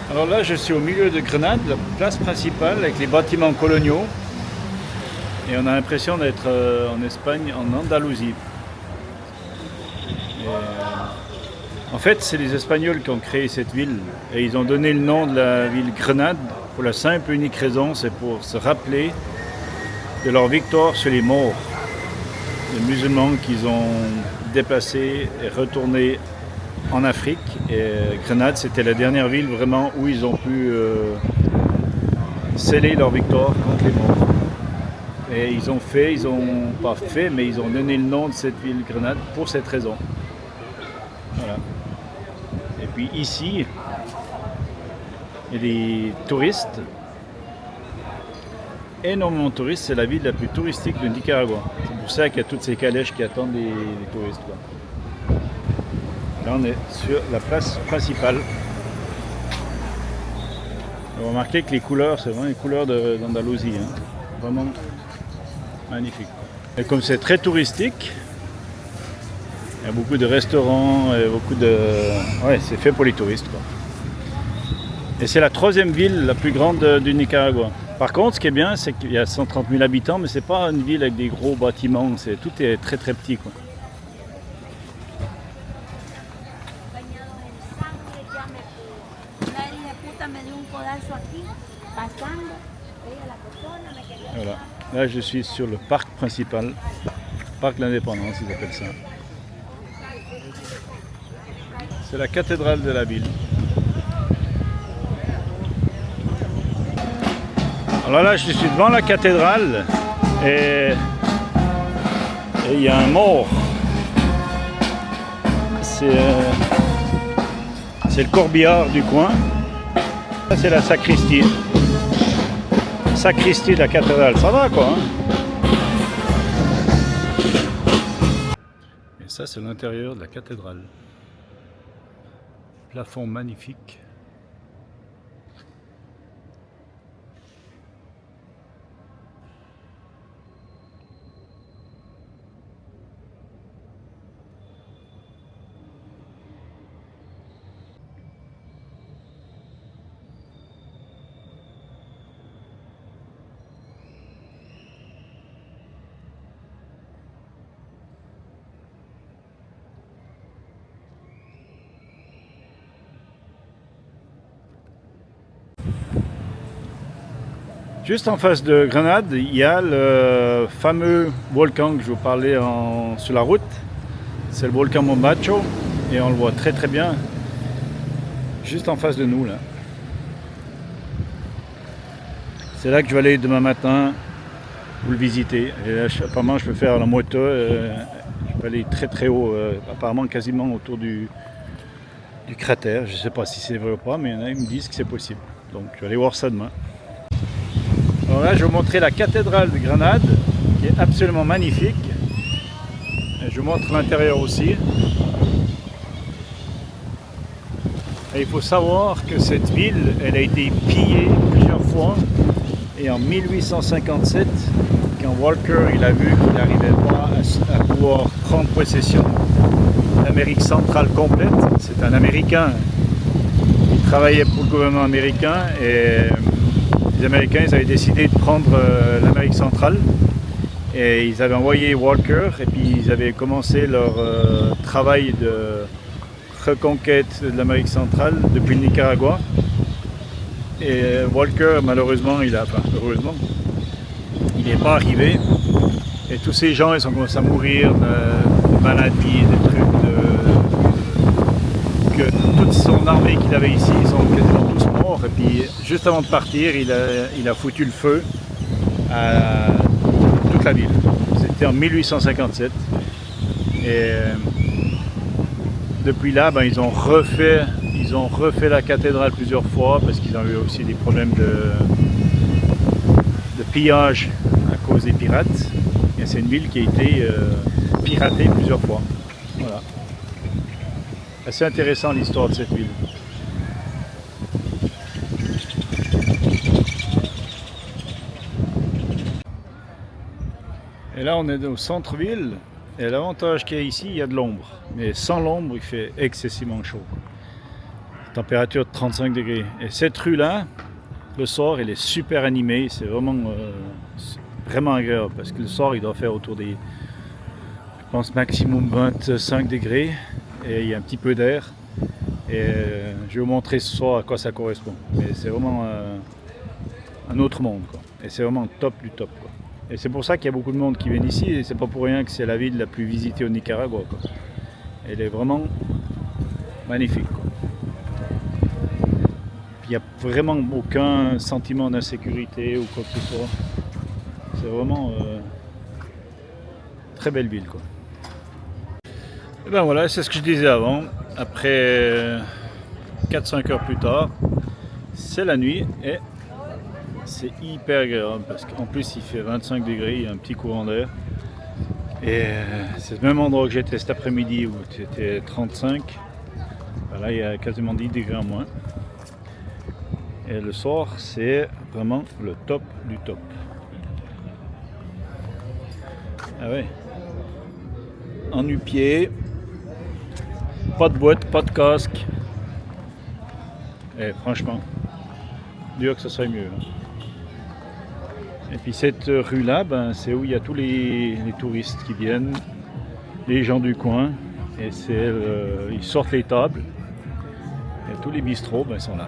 Alors là, je suis au milieu de Grenade, la place principale avec les bâtiments coloniaux. Et on a l'impression d'être en Espagne, en Andalousie. En fait, c'est les Espagnols qui ont créé cette ville. Et ils ont donné le nom de la ville Grenade pour la simple et unique raison, c'est pour se rappeler de leur victoire sur les Maures, les musulmans qu'ils ont déplacés et retournés en Afrique. Et Grenade, c'était la dernière ville vraiment où ils ont pu sceller leur victoire contre les Maures. Et ils ont pas fait, mais ils ont donné le nom de cette ville Grenade pour cette raison. Voilà. Et puis ici, il y a des touristes, énormément de touristes, c'est la ville la plus touristique de Nicaragua. C'est pour ça qu'il y a toutes ces calèches qui attendent les touristes, quoi. Là on est sur la place principale. Vous remarquez que les couleurs, c'est vraiment les couleurs d'Andalousie, hein. Vraiment magnifique. Et comme c'est très touristique, il y a beaucoup de restaurants, et beaucoup de... Ouais, c'est fait pour les touristes, quoi. Et c'est la troisième ville la plus grande du Nicaragua. Par contre, ce qui est bien, c'est qu'il y a 130 000 habitants, mais c'est pas une ville avec des gros bâtiments, tout est très très petit, quoi. Voilà. Là, je suis sur le parc principal, parc de l'Indépendance, ils appellent ça. C'est la cathédrale de la ville. Alors là, je suis devant la cathédrale et il y a un mort. C'est le corbillard du coin. Ça, c'est la sacristie. Sacristie de la cathédrale, ça va, quoi, hein? Et ça, c'est l'intérieur de la cathédrale. Plafond magnifique. Juste en face de Grenade, il y a le fameux volcan que je vous parlais sur la route. C'est le volcan Mombacho et on le voit très très bien juste en face de nous là. C'est là que je vais aller demain matin pour le visiter. Et là, apparemment je peux faire la moto, je peux aller très très haut, apparemment quasiment autour du cratère. Je ne sais pas si c'est vrai ou pas, mais il y en a qui me disent que c'est possible. Donc je vais aller voir ça demain. Alors là, je vais vous montrer la cathédrale de Grenade, qui est absolument magnifique. Et je vous montre l'intérieur aussi. Et il faut savoir que cette ville, elle a été pillée plusieurs fois. Et en 1857, quand Walker il a vu qu'il n'arrivait pas à pouvoir prendre possession de l'Amérique centrale complète, c'est un Américain. Il travaillait pour le gouvernement américain et les Américains ils avaient décidé de prendre l'Amérique centrale et ils avaient envoyé Walker et puis ils avaient commencé leur travail de reconquête de l'Amérique centrale depuis le Nicaragua. Et Walker malheureusement il n'est pas arrivé et tous ces gens ils ont commencé à mourir de maladies, des trucs, que toute son armée qu'il avait ici ils sont quasiment tous morts. Et puis juste avant de partir il a foutu le feu à toute la ville. C'était en 1857 et depuis là ils ont refait la cathédrale plusieurs fois parce qu'ils ont eu aussi des problèmes de pillage à cause des pirates. Et c'est une ville qui a été piratée plusieurs fois. Voilà. Assez intéressant l'histoire de cette ville. Et là on est au centre-ville et l'avantage qu'il y a ici, il y a de l'ombre. Mais sans l'ombre, il fait excessivement chaud. température de 35 degrés. Et cette rue-là, le soir, elle est super animée. C'est vraiment agréable parce que le soir, il doit faire autour des, je pense, maximum 25 degrés. Et il y a un petit peu d'air. Et je vais vous montrer ce soir à quoi ça correspond. Mais c'est vraiment un autre monde, quoi. Et c'est vraiment top du top, quoi. Et c'est pour ça qu'il y a beaucoup de monde qui vient ici. Et c'est pas pour rien que c'est la ville la plus visitée au Nicaragua, quoi. Elle est vraiment magnifique, quoi. Il n'y a vraiment aucun sentiment d'insécurité ou quoi que ce soit. C'est vraiment très belle ville, quoi. Et ben voilà, c'est ce que je disais avant. Après 4-5 heures plus tard, c'est la nuit et c'est hyper agréable parce qu'en plus il fait 25 degrés, il y a un petit courant d'air. Et c'est le même endroit que j'étais cet après-midi où c'était 35. Ben là il y a quasiment 10 degrés en moins. Et le soir c'est vraiment le top du top. Ah ouais. En nu-pied, pas de boîte, pas de casque. Et franchement, dur que ce soit mieux. Et puis cette rue-là, ben, c'est où il y a tous les touristes qui viennent, les gens du coin. Et ils sortent les tables. Et tous les bistrots ben, sont là.